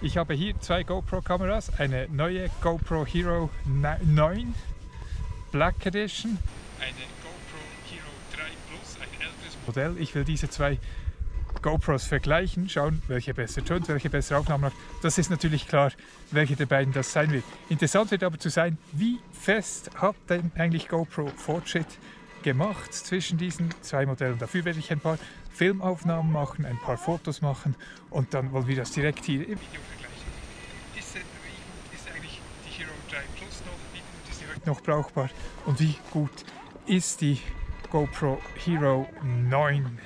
Ich habe hier zwei GoPro-Kameras, eine neue GoPro Hero 9 Black Edition, eine GoPro Hero 3 Plus, ein älteres Modell. Ich will diese zwei GoPros vergleichen, schauen, welche besser tut, welche bessere Aufnahmen hat. Das ist natürlich klar, welche der beiden das sein wird. Interessant wird aber zu sein, wie fest hat denn eigentlich GoPro Fortschritt gemacht zwischen diesen zwei Modellen. Dafür werde ich ein paar Filmaufnahmen machen, ein paar Fotos machen und dann wollen wir das direkt hier im Video vergleichen. Wie gut ist eigentlich die Hero 3 Plus noch? Wie gut ist sie heute noch brauchbar? Und wie gut ist die GoPro Hero 9?